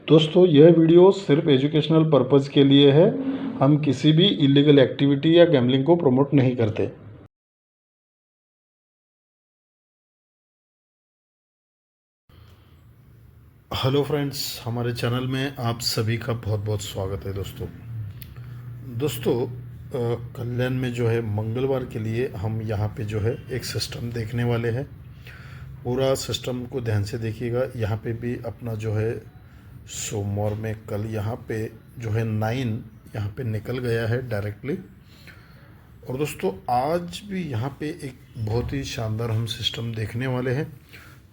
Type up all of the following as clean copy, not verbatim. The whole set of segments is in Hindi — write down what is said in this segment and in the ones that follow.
दोस्तों यह वीडियो सिर्फ एजुकेशनल पर्पज़ के लिए है। हम किसी भी इलीगल एक्टिविटी या गैम्बलिंग को प्रमोट नहीं करते। हेलो फ्रेंड्स, हमारे चैनल में आप सभी का बहुत बहुत स्वागत है। दोस्तों कल्याण में जो है मंगलवार के लिए हम यहाँ पे जो है एक सिस्टम देखने वाले हैं। पूरा सिस्टम को ध्यान से देखिएगा। यहाँ पे भी अपना जो है सोमवार में कल यहाँ पे जो है 9 यहाँ पे निकल गया है डायरेक्टली। और दोस्तों आज भी यहाँ पे एक बहुत ही शानदार हम सिस्टम देखने वाले हैं।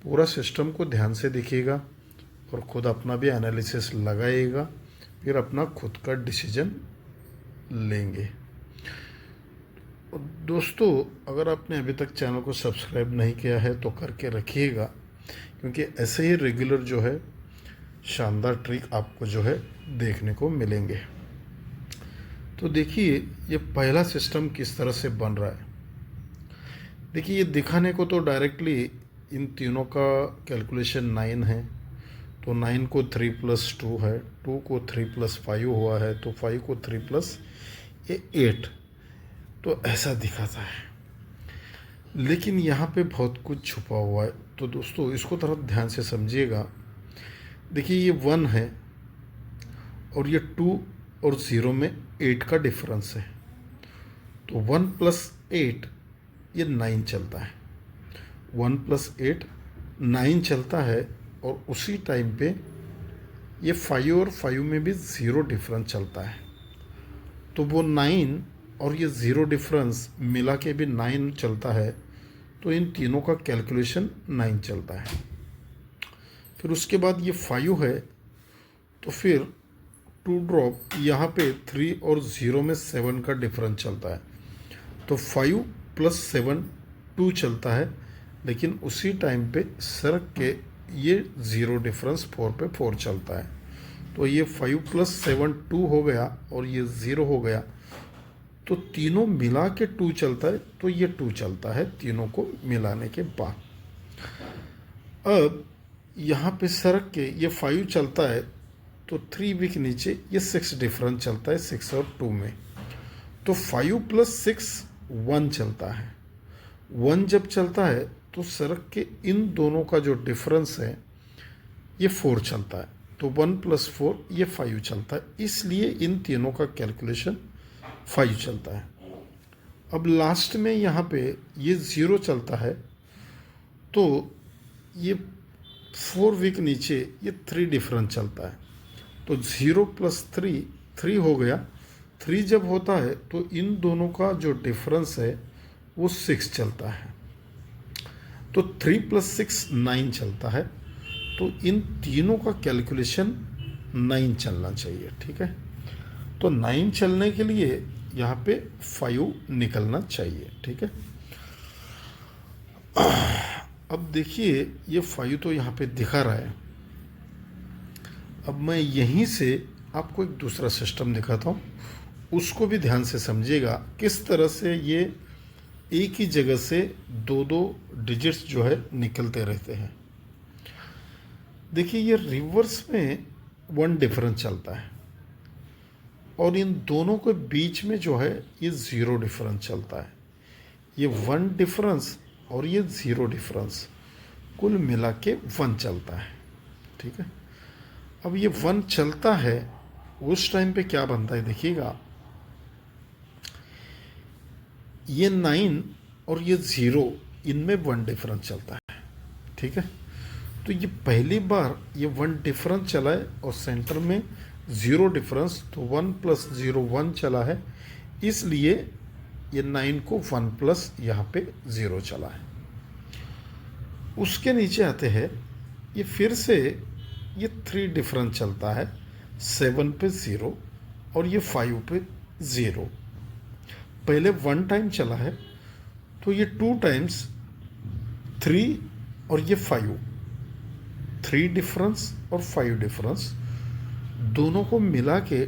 पूरा सिस्टम को ध्यान से देखिएगा और ख़ुद अपना भी एनालिसिस लगाइएगा, फिर अपना खुद का डिसीजन लेंगे। और दोस्तों अगर आपने अभी तक चैनल को सब्सक्राइब नहीं किया है तो करके रखिएगा, क्योंकि ऐसे ही रेगुलर जो है शानदार ट्रिक आपको जो है देखने को मिलेंगे। तो देखिए ये पहला सिस्टम किस तरह से बन रहा है। देखिए ये दिखाने को तो डायरेक्टली इन तीनों का कैलकुलेशन 9 है, तो 9 को 3 + 2 है, 2 को 3 + 5 हुआ है, तो 5 को 3 + 8, तो ऐसा दिखाता है। लेकिन यहाँ पे बहुत कुछ छुपा हुआ है। तो दोस्तों इसको थोड़ा ध्यान से समझिएगा। देखिए ये 1 है और ये 2 और 0 में 8 का डिफरेंस है, तो 1 + 8 ये 9 चलता है। 1 + 8 9 चलता है। और उसी टाइम पे ये 5 और 5 में भी 0 डिफरेंस चलता है, तो वो 9 और ये 0 डिफरेंस मिला के भी 9 चलता है। तो इन तीनों का कैलकुलेशन 9 चलता है। फिर उसके बाद ये 5 है, तो फिर 2 ड्रॉप यहाँ पे 3 और 0 में 7 का डिफरेंस चलता है, तो 5 + 7 2 चलता है। लेकिन उसी टाइम पे सरक के ये 0 डिफरेंस 4 पे 4 चलता है, तो ये 5 + 7 2 हो गया और ये 0 हो गया, तो तीनों मिला के 2 चलता है। तो ये 2 चलता है तीनों को मिलाने के बाद। अब यहाँ पे सरक के ये 5 चलता है, तो 3 वीक नीचे ये 6 डिफरेंस चलता है 6 और 2 में, तो 5 + 6 1 चलता है। 1 जब चलता है तो सरक के इन दोनों का जो डिफरेंस है ये 4 चलता है, तो 1 + 4 ये 5 चलता है। इसलिए इन तीनों का कैलकुलेशन 5 चलता है। अब लास्ट में यहाँ पे ये 0 चलता है, तो ये 4 वीक नीचे ये 3 डिफरेंस चलता है, तो 0 + 3 3 हो गया। 3 जब होता है तो इन दोनों का जो डिफरेंस है वो 6 चलता है, तो 3 + 6 9 चलता है। तो इन तीनों का कैलकुलेशन 9 चलना चाहिए, ठीक है। तो 9 चलने के लिए यहाँ पे 5 निकलना चाहिए, ठीक है। अब देखिए ये 5 तो यहाँ पे दिखा रहा है। अब मैं यहीं से आपको एक दूसरा सिस्टम दिखाता हूँ, उसको भी ध्यान से समझिएगा किस तरह से ये एक ही जगह से 2-2 डिजिट्स जो है निकलते रहते हैं। देखिए ये रिवर्स में 1 डिफरेंस चलता है और इन दोनों के बीच में जो है ये 0 डिफरेंस चलता है। ये 1 डिफरेंस और ये 0 डिफरेंस कुल मिला के 1 चलता है, ठीक है। अब ये 1 चलता है, उस टाइम पे क्या बनता है देखिएगा। ये 9 और ये 0 इनमें 1 डिफरेंस चलता है, ठीक है। तो ये पहली बार ये 1 डिफरेंस चला है और सेंटर में 0 डिफरेंस, तो 1 + 0 1 चला है। इसलिए ये 9 को 1 + यहाँ पे 0 चला है। उसके नीचे आते हैं, ये फिर से ये 3 डिफरेंस चलता है, 7 पे 0 और ये 5 पे 0। पहले 1 टाइम चला है, तो ये 2 टाइम्स 3 और ये 5, 3 डिफरेंस और 5 डिफरेंस दोनों को मिला के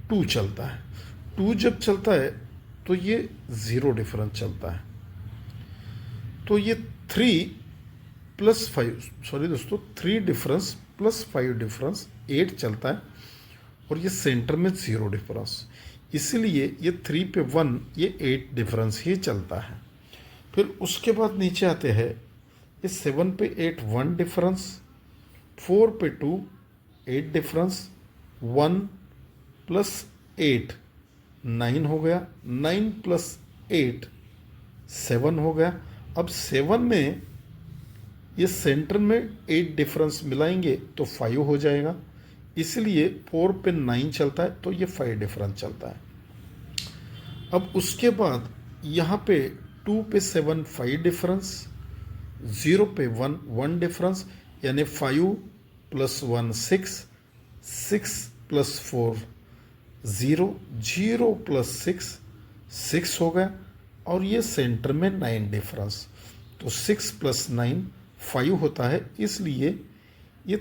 2 चलता है। 2 जब चलता है तो ये 0 डिफरेंस चलता है, तो ये 3 + 5 सॉरी दोस्तों 3 डिफरेंस प्लस 5 डिफरेंस 8 चलता है, और ये सेंटर में 0 डिफरेंस, इसलिए ये 3 पे 1, ये 8 डिफरेंस ही चलता है। फिर उसके बाद नीचे आते हैं, ये 7 पे 8 1 डिफरेंस, 4 पे 2 8 डिफरेंस, 1 प्लस 8 9 हो गया, 9 प्लस 8 7 हो गया। अब 7 में ये सेंटर में 8 डिफरेंस मिलाएंगे तो 5 हो जाएगा, इसलिए 4 पे 9 चलता है तो ये 5 डिफरेंस चलता है। अब उसके बाद यहाँ पे 2 पे 7 5 डिफरेंस, 0 पे 1 1 डिफरेंस, यानी 5 प्लस 1 6, 6 प्लस 4 0, 0 प्लस 6 6 हो गया, और ये सेंटर में 9 डिफरेंस, तो 6 प्लस 9 5 होता है, इसलिए ये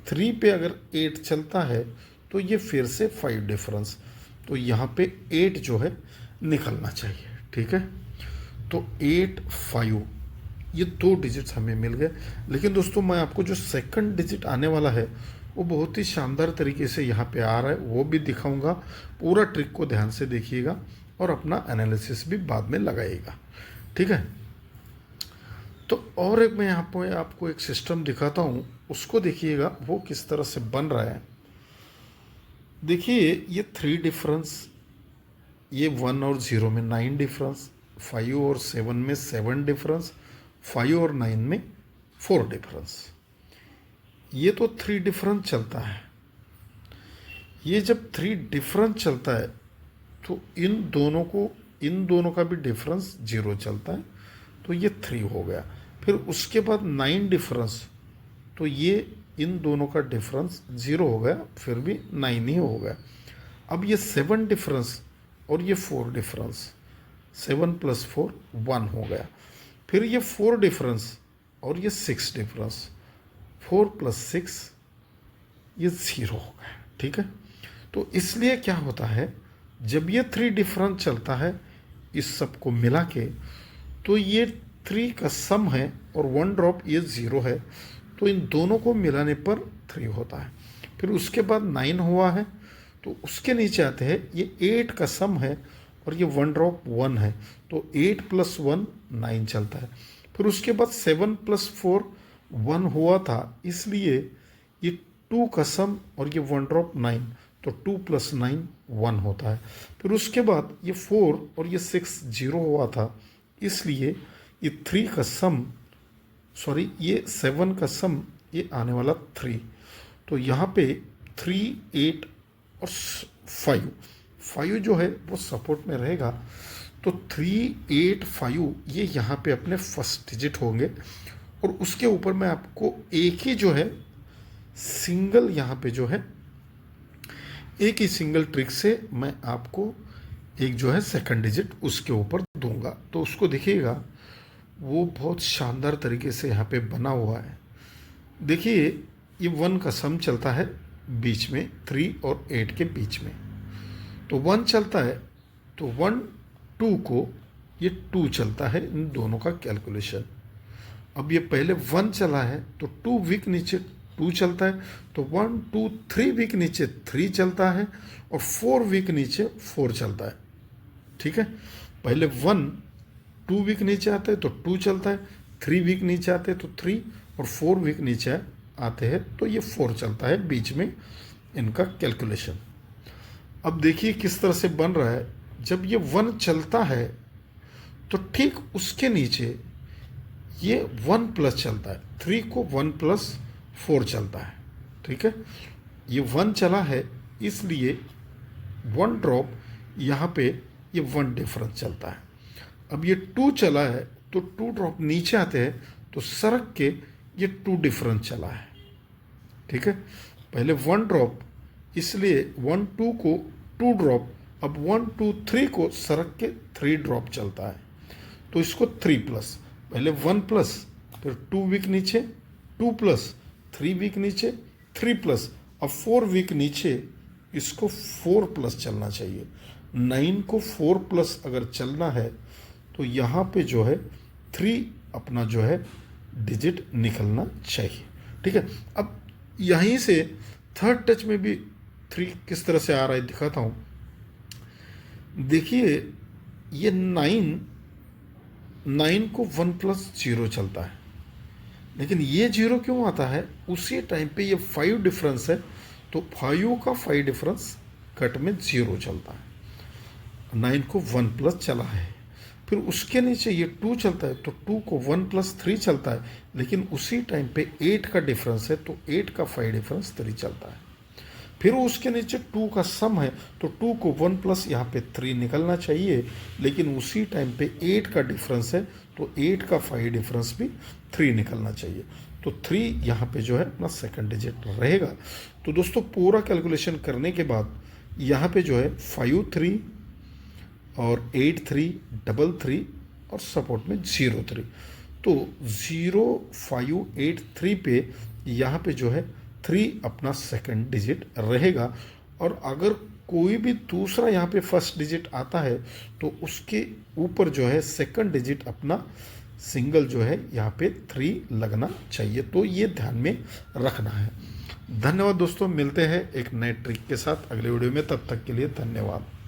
3 पे अगर 8 चलता है तो ये फिर से 5 डिफरेंस, तो यहाँ पे 8 जो है निकलना चाहिए। ठीक है, तो 8 5 ये 2 डिजिट्स हमें मिल गए। लेकिन दोस्तों मैं आपको जो सेकंड डिजिट आने वाला है वो बहुत ही शानदार तरीके से यहाँ पे आ रहा है, वो भी दिखाऊंगा। पूरा ट्रिक को ध्यान से देखिएगा और अपना एनालिसिस भी बाद में लगाइएगा। ठीक है, तो और एक मैं यहाँ पे आपको एक सिस्टम दिखाता हूँ, उसको देखिएगा वो किस तरह से बन रहा है। देखिए ये 3 डिफरेंस, ये 1 और 0 में 9 डिफरेंस, 5 और 7 में 7 डिफरेंस, 5 और 9 में 4 डिफरेंस, ये तो 3 डिफरेंस चलता है। ये जब 3 डिफरेंस चलता है तो इन दोनों का भी डिफरेंस 0 चलता है, तो ये 3 हो गया। फिर उसके बाद 9 डिफरेंस, तो ये इन दोनों का डिफरेंस 0 हो गया, फिर भी 9 ही हो गया। अब ये 7 डिफरेंस और ये 4 डिफरेंस, 7 प्लस 4 1 हो गया। फिर ये 4 डिफरेंस और ये 6 डिफरेंस, 4 प्लस 6 ये 0 हो गया। ठीक है, तो इसलिए क्या होता है, जब ये 3 डिफरेंस चलता है इस सब को मिला के, तो ये 3 का सम है और 1 ड्रॉप ये 0 है, तो इन दोनों को मिलाने पर 3 होता है। फिर उसके बाद 9 हुआ है, तो उसके नीचे आते हैं, ये 8 का सम है और ये 1 ड्रॉप 1 है, तो 8 प्लस 1 9 चलता है। फिर उसके बाद 7 प्लस 4 1 हुआ था, इसलिए ये 2 का सम और ये 1 ड्रॉप 9, तो 2 प्लस 9 1 होता है। फिर उसके बाद ये 4 और ये 6 0 हुआ था, इसलिए ये 3 का सम, सॉरी ये 7 का सम, ये आने वाला 3, तो यहाँ पे 3 8 और 5 जो है वो सपोर्ट में रहेगा, तो 3 8 5 ये यहाँ पे अपने फर्स्ट डिजिट होंगे। और उसके ऊपर मैं आपको एक ही जो है सिंगल, यहाँ पे जो है एक ही सिंगल ट्रिक से मैं आपको एक जो है सेकंड डिजिट उसके ऊपर दूंगा, तो उसको देखिएगा, वो बहुत शानदार तरीके से यहाँ पे बना हुआ है। देखिए ये 1 का सम चलता है बीच में, 3 और 8 के बीच में, तो 1 चलता है, तो 1 2 को ये 2 चलता है, इन दोनों का कैलकुलेशन। अब ये पहले 1 चला है तो 2 वीक नीचे 2 चलता है, तो 1 2 3 वीक नीचे 3 चलता है, और 4 वीक नीचे 4 चलता है। ठीक है, पहले 1 2 वीक नीचे आते हैं तो 2 चलता है, 3 वीक नीचे आते हैं तो 3, और 4 वीक नीचे आते हैं तो ये 4 चलता है बीच में इनका कैलकुलेशन। अब देखिए किस तरह से बन रहा है, जब ये 1 चलता है तो ठीक उसके नीचे ये 1 प्लस चलता है, 3 को 1 प्लस 4 चलता है। ठीक है, ये 1 चला है, इसलिए 1 ड्रॉप यहाँ पे ये 1 डिफरेंस चलता है। अब ये 2 चला है तो 2 ड्रॉप नीचे आते हैं, तो सरक के ये 2 डिफरेंस चला है। ठीक है, पहले 1 ड्रॉप, इसलिए 1 2 को 2 ड्रॉप, अब 1 2 3 को सरक के 3 ड्रॉप चलता है, तो इसको 3 प्लस, पहले 1 प्लस, फिर 2 वीक नीचे 2 प्लस, 3 वीक नीचे 3 प्लस, अब 4 वीक नीचे इसको 4 प्लस चलना चाहिए। 9 को 4 प्लस अगर चलना है तो यहाँ पे जो है 3 अपना जो है डिजिट निकलना चाहिए। ठीक है, अब यहीं से थर्ड टच में भी 3 किस तरह से आ रहा है दिखाता हूँ। देखिए ये 9 को 1 प्लस 0 चलता है, लेकिन ये 0 क्यों आता है? उसी टाइम पे ये 5 डिफरेंस है, तो 5 का 5 डिफरेंस कट में 0 चलता है। 9 को 1 प्लस चला है, फिर उसके नीचे ये 2 चलता है, तो 2 को 1 प्लस 3 चलता है, लेकिन उसी टाइम पे 8 का डिफरेंस है, तो 8 का 5 डिफरेंस 3 चलता है। फिर उसके नीचे 2 का सम है, तो 2 को 1 प्लस यहाँ पे 3 निकलना चाहिए, लेकिन उसी टाइम पे 8 का डिफरेंस है, तो 8 का 5 डिफरेंस भी 3 निकलना चाहिए। तो 3 यहाँ पे जो है अपना सेकंड डिजिट रहेगा। तो दोस्तों पूरा कैलकुलेशन करने के बाद यहाँ पे जो है 5 3 और 8 3 डबल 3 और सपोर्ट में 0 3, तो 0 5 8 3 पे यहाँ पे जो है 3 अपना सेकंड डिजिट रहेगा। और अगर कोई भी दूसरा यहाँ पे फर्स्ट डिजिट आता है, तो उसके ऊपर जो है सेकंड डिजिट अपना सिंगल जो है यहाँ पे 3 लगना चाहिए। तो ये ध्यान में रखना है। धन्यवाद दोस्तों, मिलते हैं एक नए ट्रिक के साथ अगले वीडियो में, तब तक के लिए धन्यवाद।